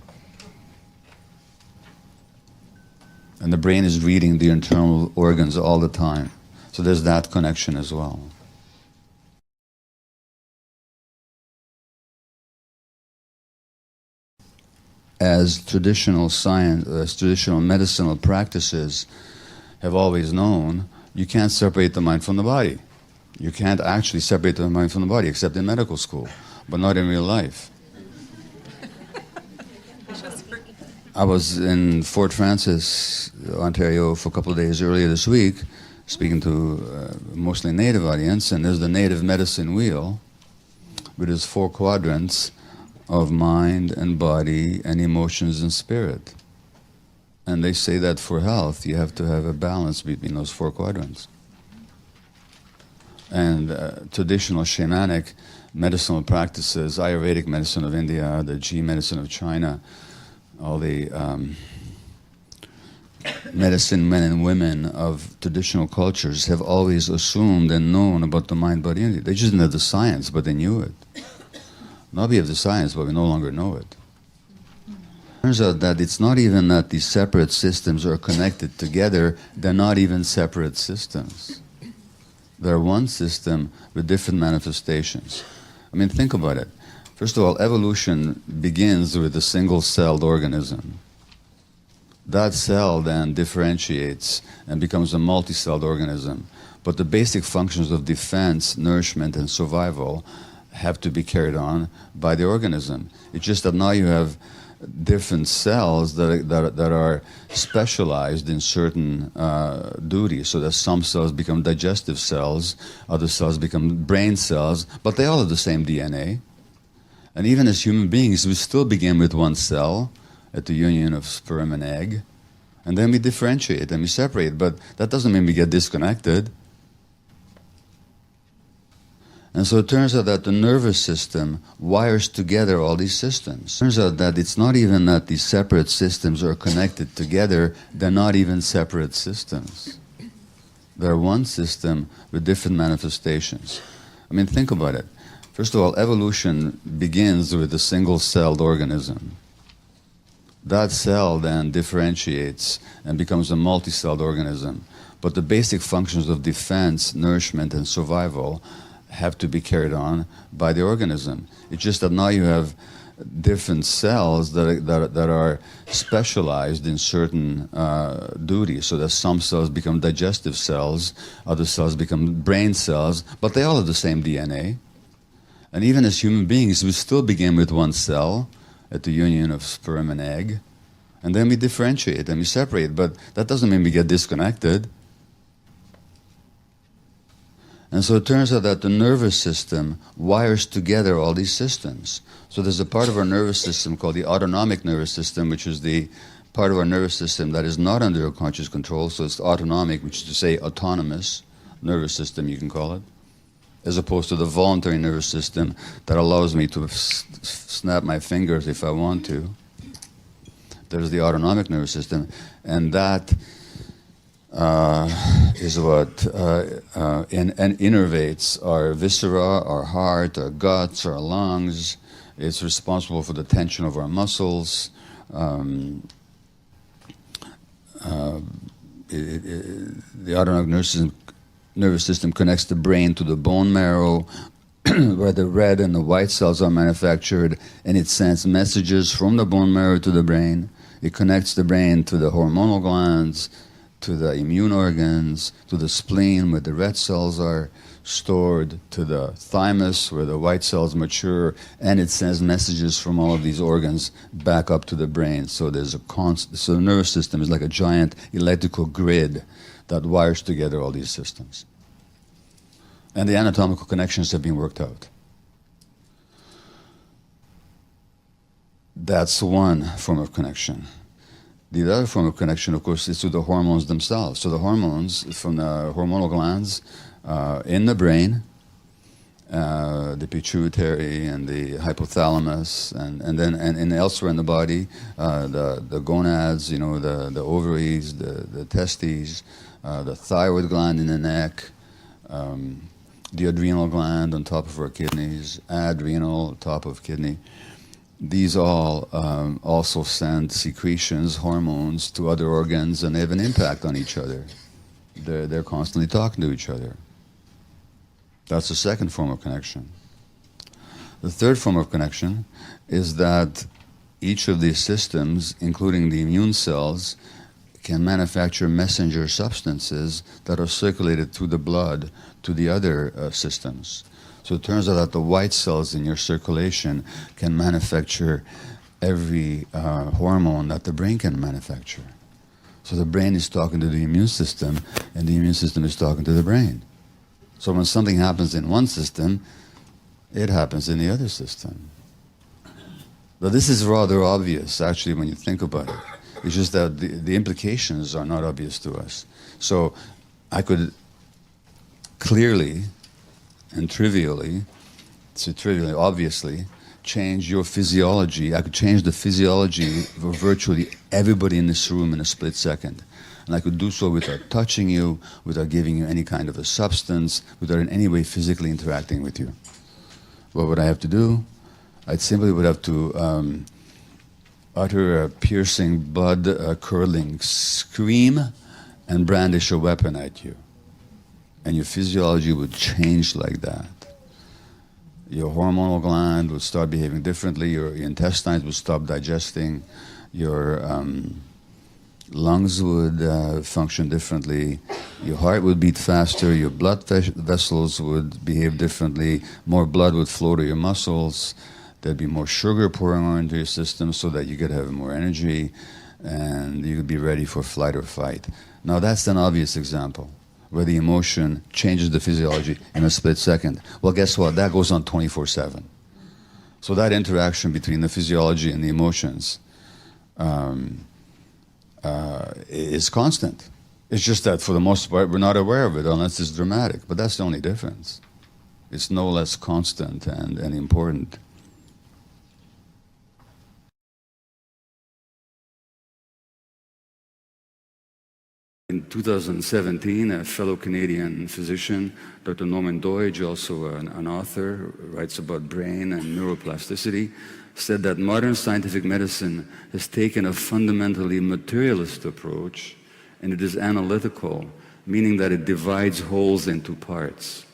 And the brain is reading the internal organs all the time. So there's that connection as well. As traditional science, traditional medicinal practices have always known, you can't separate the mind from the body. You can't actually separate the mind from the body, except in medical school, but not in real life. I was in Fort Francis, Ontario, for a couple of days earlier this week, speaking to mostly native audience, and there's the native medicine wheel, with its 4 quadrants of mind and body and emotions and spirit. And they say that for health, you have to have a balance between those 4 quadrants. And traditional shamanic medicinal practices, Ayurvedic medicine of India, the G medicine of China, all the medicine men and women of traditional cultures have always assumed and known about the mind, body, and they just didn't have the science, but they knew it. Now we have the science, but we no longer know it. Turns out that it's not even that these separate systems are connected together, they're not even separate systems. They're one system with different manifestations. I mean, think about it. First of all, evolution begins with a single-celled organism. That cell then differentiates and becomes a multi-celled organism. But the basic functions of defense, nourishment, and survival have to be carried on by the organism. It's just that now you have different cells that are specialized in certain duties, so that some cells become digestive cells, other cells become brain cells, but they all have the same DNA. And even as human beings, we still begin with one cell at the union of sperm and egg, and then we differentiate and we separate, but that doesn't mean we get disconnected. And so it turns out that the nervous system wires together all these systems. It turns out that it's not even that these separate systems are connected together, they're not even separate systems. They're one system with different manifestations. I mean, think about it. First of all, evolution begins with a single-celled organism. That cell then differentiates and becomes a multi-celled organism. But the basic functions of defense, nourishment, and survival have to be carried on by the organism. It's just that now you have different cells that are specialized in certain duties, so that some cells become digestive cells, other cells become brain cells, but they all have the same DNA. And even as human beings, we still begin with one cell at the union of sperm and egg, and then we differentiate and we separate, but that doesn't mean we get disconnected. And so it turns out that the nervous system wires together all these systems. So there's a part of our nervous system called the autonomic nervous system, which is the part of our nervous system that is not under conscious control. So it's autonomic, which is to say autonomous nervous system, you can call it, as opposed to the voluntary nervous system that allows me to snap my fingers if I want to. There's the autonomic nervous system, and that is what innervates our viscera, our heart, our guts, our lungs. It's responsible for the tension of our muscles. The autonomic nervous system connects the brain to the bone marrow, where the red and the white cells are manufactured, and it sends messages from the bone marrow to the brain. It connects the brain to the hormonal glands, to the immune organs, to the spleen, where the red cells are stored, to the thymus, where the white cells mature, and it sends messages from all of these organs back up to the brain. So there's so the nervous system is like a giant electrical grid that wires together all these systems. And the anatomical connections have been worked out. That's one form of connection. The other form of connection, of course, is to the hormones themselves. So the hormones from the hormonal glands in the brain, the pituitary and the hypothalamus, and elsewhere in the body, the gonads, the ovaries, the testes, the thyroid gland in the neck, the adrenal gland on top of our kidneys, adrenal top of kidney. These all also send secretions, hormones to other organs, and they have an impact on each other. They're constantly talking to each other. That's the second form of connection. The third form of connection is that each of these systems, including the immune cells, can manufacture messenger substances that are circulated through the blood to the other systems. So it turns out that the white cells in your circulation can manufacture every hormone that the brain can manufacture. So the brain is talking to the immune system, and the immune system is talking to the brain. So when something happens in one system, it happens in the other system. But this is rather obvious, actually, when you think about it. It's just that the implications are not obvious to us. So I could clearly and obviously, change your physiology. I could change the physiology of virtually everybody in this room in a split second. And I could do so without touching you, without giving you any kind of a substance, without in any way physically interacting with you. What would I have to do? I simply would have to utter a piercing, blood-curdling scream and brandish a weapon at you. And your physiology would change like that. Your hormonal gland would start behaving differently, your intestines would stop digesting, your lungs would function differently, your heart would beat faster, your blood vessels would behave differently, more blood would flow to your muscles, there'd be more sugar pouring on into your system so that you could have more energy, and you could be ready for flight or fight. Now that's an obvious example, where the emotion changes the physiology in a split second. Well, guess what? That goes on 24/7. So that interaction between the physiology and the emotions is constant. It's just that for the most part, we're not aware of it unless it's dramatic. But that's the only difference. It's no less constant and important. In 2017, a fellow Canadian physician, Dr. Norman Doidge, also an author, writes about brain and neuroplasticity, said that modern scientific medicine has taken a fundamentally materialist approach, and it is analytical, meaning that it divides wholes into parts.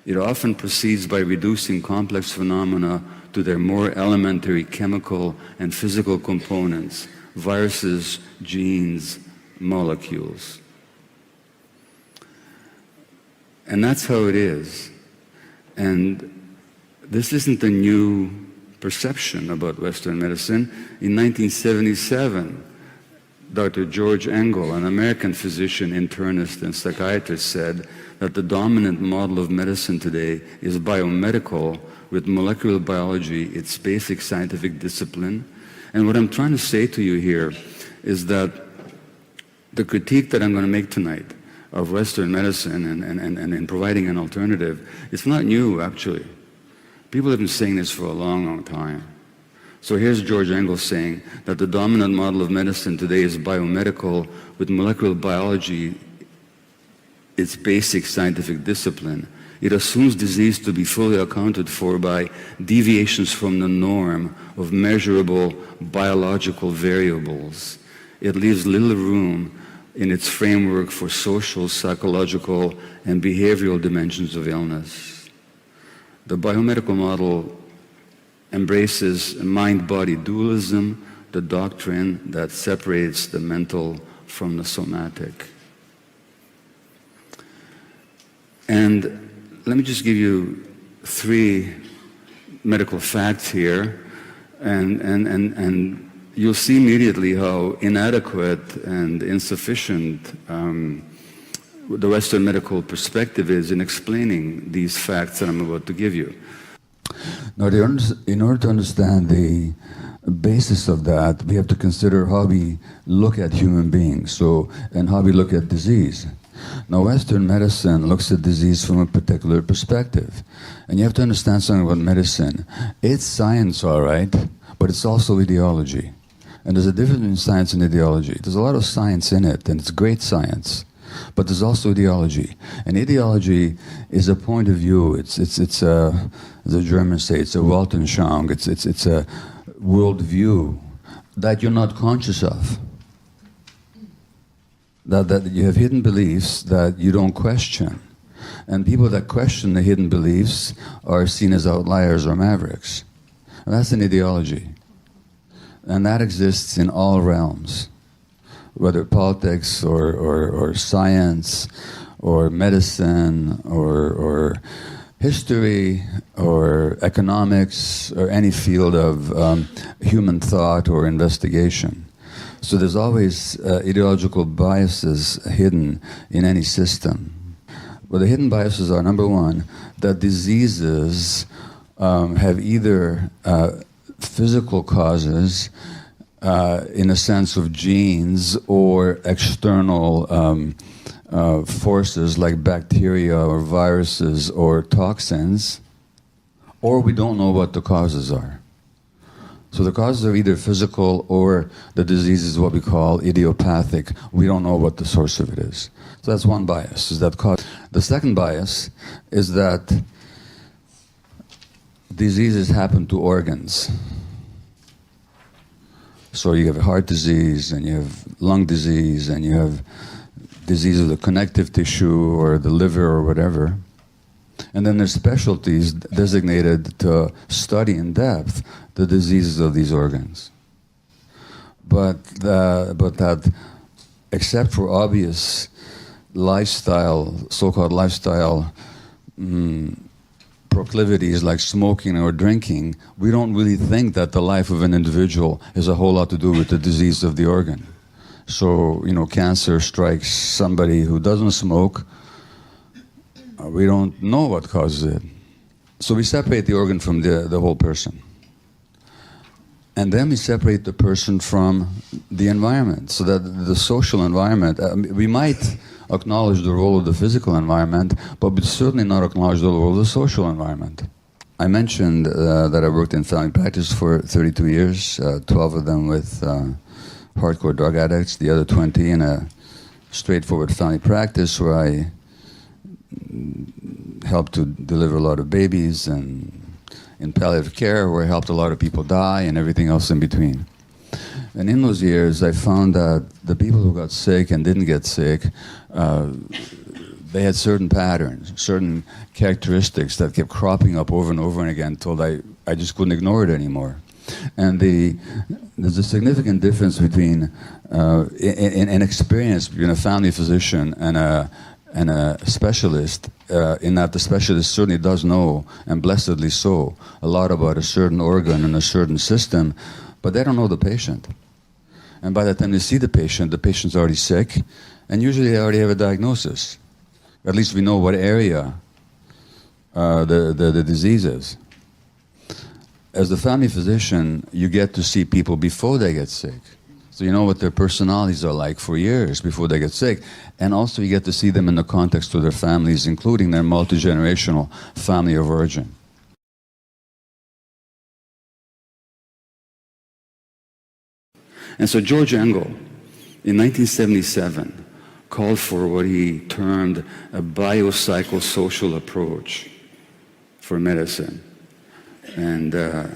It often proceeds by reducing complex phenomena to their more elementary chemical and physical components, viruses, genes, molecules. And that's how it is. And this isn't a new perception about Western medicine. In 1977, Dr. George Engel, an American physician, internist, and psychiatrist, said that the dominant model of medicine today is biomedical, with molecular biology its basic scientific discipline. And what I'm trying to say to you here is that the critique that I'm going to make tonight of Western medicine and in providing an alternative, it's not new, actually. People have been saying this for a long, long time. So here's George Engels saying that the dominant model of medicine today is biomedical, with molecular biology its basic scientific discipline. It assumes disease to be fully accounted for by deviations from the norm of measurable biological variables. It leaves little room in its framework for social, psychological, and behavioral dimensions of illness. The biomedical model embraces mind-body dualism, the doctrine that separates the mental from the somatic. And let me just give you 3 medical facts here, and you'll see immediately how inadequate and insufficient the Western medical perspective is in explaining these facts that I'm about to give you. Now, in order to understand the basis of that, we have to consider how we look at human beings, and how we look at disease. Now, Western medicine looks at disease from a particular perspective. And you have to understand something about medicine. It's science, all right, but it's also ideology. And there's a difference between science and ideology. There's a lot of science in it, and it's great science. But there's also ideology. And ideology is a point of view. It's as the Germans say, it's a Weltanschauung. It's a worldview that you're not conscious of. That you have hidden beliefs that you don't question. And people that question the hidden beliefs are seen as outliers or mavericks. And that's an ideology. And that exists in all realms, whether politics or science or medicine or history or economics or any field of human thought or investigation. So there's always ideological biases hidden in any system. Well, the hidden biases are, number one, that diseases have either physical causes in a sense of genes or external forces like bacteria or viruses or toxins, or we don't know what the causes are. So the causes are either physical or the disease is what we call idiopathic. We don't know what the source of it is. So that's one bias, is that cause. The second bias is that diseases happen to organs. So you have heart disease, and you have lung disease, and you have disease of the connective tissue or the liver or whatever. And then there's specialties designated to study in depth the diseases of these organs. But that, except for obvious lifestyle, so-called lifestyle proclivities like smoking or drinking, we don't really think that the life of an individual has a whole lot to do with the disease of the organ. So, cancer strikes somebody who doesn't smoke. We don't know what causes it. So we separate the organ from the whole person. And then we separate the person from the environment, so that the social environment, we might acknowledge the role of the physical environment, but we certainly not acknowledge the role of the social environment. I mentioned that I worked in family practice for 32 years, 12 of them with hardcore drug addicts, the other 20 in a straightforward family practice where I helped to deliver a lot of babies, and in palliative care where I helped a lot of people die, and everything else in between. And in those years, I found that the people who got sick and didn't get sick, they had certain patterns, certain characteristics that kept cropping up over and over again until I just couldn't ignore it anymore. And there's a significant difference between an experience between a family physician and a specialist, in that the specialist certainly does know, and blessedly so, a lot about a certain organ and a certain system, but they don't know the patient. And by the time they see the patient's already sick, and usually they already have a diagnosis. At least we know what area the disease is. As the family physician, you get to see people before they get sick. So you know what their personalities are like for years before they get sick. And also you get to see them in the context of their families, including their multi-generational family of origin. And so George Engel, in 1977, called for what he termed a biopsychosocial approach for medicine. And the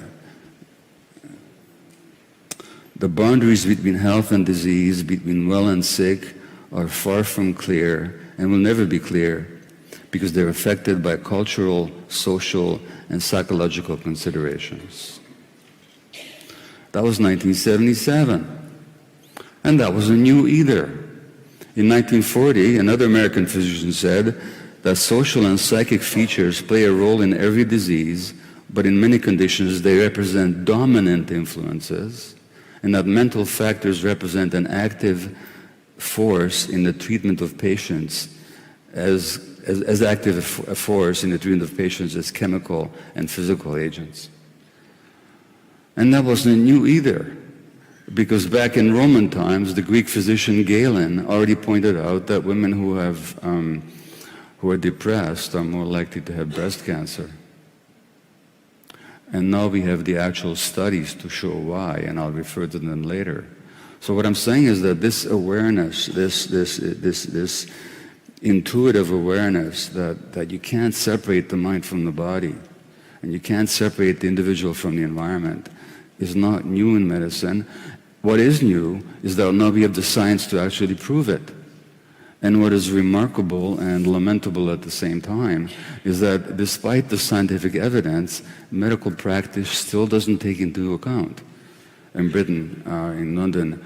boundaries between health and disease, between well and sick, are far from clear and will never be clear because they're affected by cultural, social, and psychological considerations. That was 1977. And that wasn't new either. In 1940, another American physician said that social and psychic features play a role in every disease, but in many conditions they represent dominant influences, and that mental factors represent an active force in the treatment of patients as active a force in the treatment of patients as chemical and physical agents. And that wasn't new either, because back in Roman times, the Greek physician Galen already pointed out that women who are depressed are more likely to have breast cancer. And now we have the actual studies to show why, and I'll refer to them later. So what I'm saying is that this awareness, this intuitive awareness that you can't separate the mind from the body, and you can't separate the individual from the environment, is not new in medicine. What is new is that now we have the science to actually prove it. And what is remarkable and lamentable at the same time is that despite the scientific evidence, medical practice still doesn't take into account. In Britain, in London,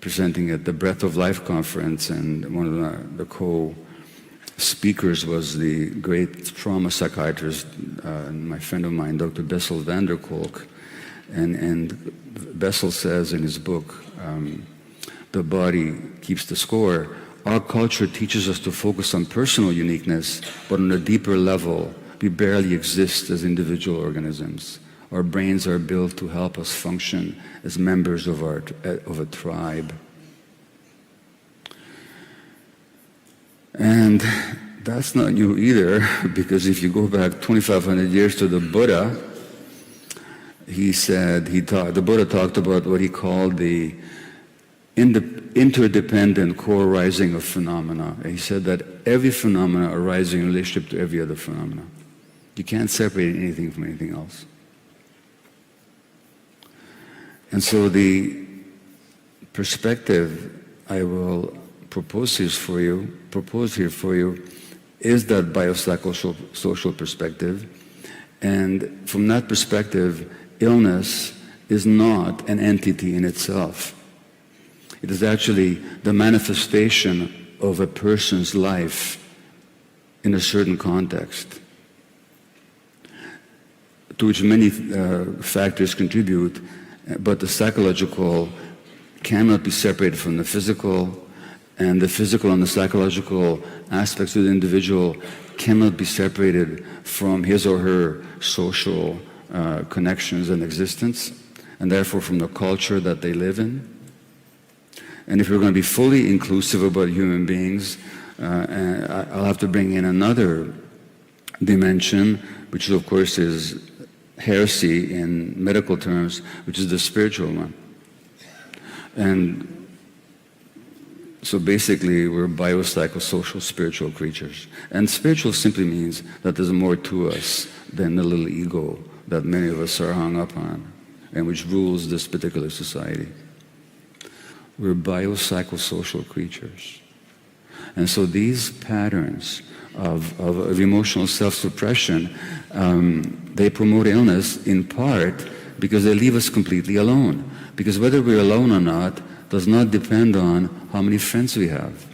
presenting at the Breath of Life conference, and one of the co-speakers was the great trauma psychiatrist, my friend of mine, Dr. Bessel van der Kolk. And Bessel says in his book, The Body Keeps the Score, our culture teaches us to focus on personal uniqueness, but on a deeper level, we barely exist as individual organisms. Our brains are built to help us function as members of a tribe. And that's not new either, because if you go back 2,500 years to the Buddha, the Buddha talked about what he called the interdependent co-arising of phenomena. And he said that every phenomena arises in relationship to every other phenomena. You can't separate anything from anything else. And so the perspective I will propose here for you is that biopsychosocial perspective. And from that perspective, illness is not an entity in itself. It is actually the manifestation of a person's life in a certain context, to which many factors contribute, but the psychological cannot be separated from the physical, and the physical and the psychological aspects of the individual cannot be separated from his or her social connections and existence, and therefore from the culture that they live in. And if we're going to be fully inclusive about human beings, I'll have to bring in another dimension, which of course is heresy in medical terms, which is the spiritual one. And so basically we're biopsychosocial spiritual creatures. And spiritual simply means that there's more to us than the little ego that many of us are hung up on and which rules this particular society. We're biopsychosocial creatures. And so these patterns of emotional self-suppression, they promote illness in part because they leave us completely alone. Because whether we're alone or not does not depend on how many friends we have.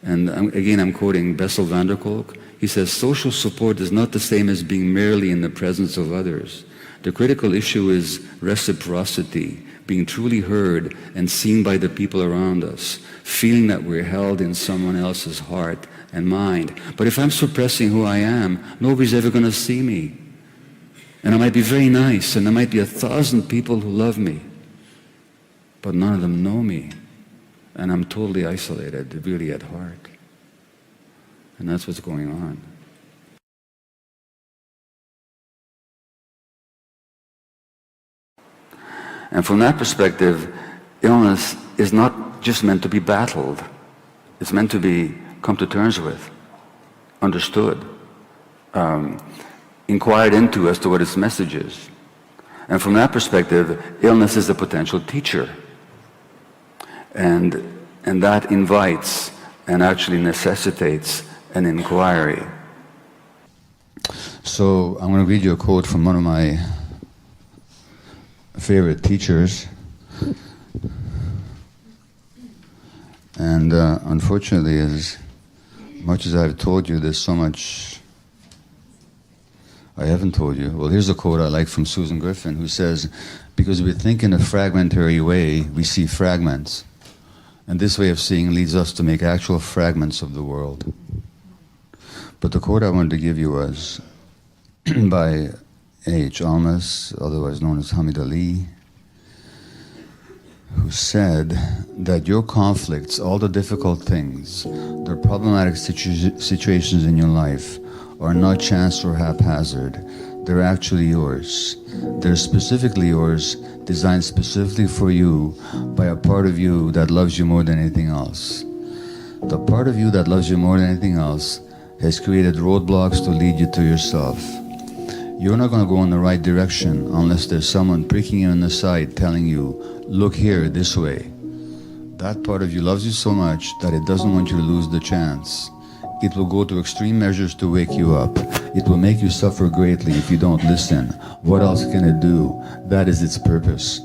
And again, I'm quoting Bessel van der Kolk. He says, social support is not the same as being merely in the presence of others. The critical issue is reciprocity, being truly heard and seen by the people around us, feeling that we're held in someone else's heart and mind. But if I'm suppressing who I am, nobody's ever going to see me. And I might be very nice, and there might be 1,000 people who love me, but none of them know me. And I'm totally isolated, really at heart. And that's what's going on. And from that perspective, illness is not just meant to be battled. It's meant to be come to terms with, understood, inquired into as to what its message is. And from that perspective, illness is a potential teacher. And that invites and actually necessitates an inquiry. So I'm going to read you a quote from one of my favorite teachers. And unfortunately, as much as I've told you, there's so much I haven't told you. Well, here's a quote I like from Susan Griffin, who says, because we think in a fragmentary way, we see fragments. And this way of seeing leads us to make actual fragments of the world. But the quote I wanted to give you was by H. Almas, otherwise known as Hamid Ali, who said that your conflicts, all the difficult things, the problematic situations in your life are not chance or haphazard. They're actually yours. They're specifically yours, designed specifically for you by a part of you that loves you more than anything else. The part of you that loves you more than anything else has created roadblocks to lead you to yourself. You're not going to go in the right direction unless there's someone pricking you in the side telling you, look here, this way. That part of you loves you so much that it doesn't want you to lose the chance. It will go to extreme measures to wake you up. It will make you suffer greatly if you don't listen. What else can it do? That is its purpose.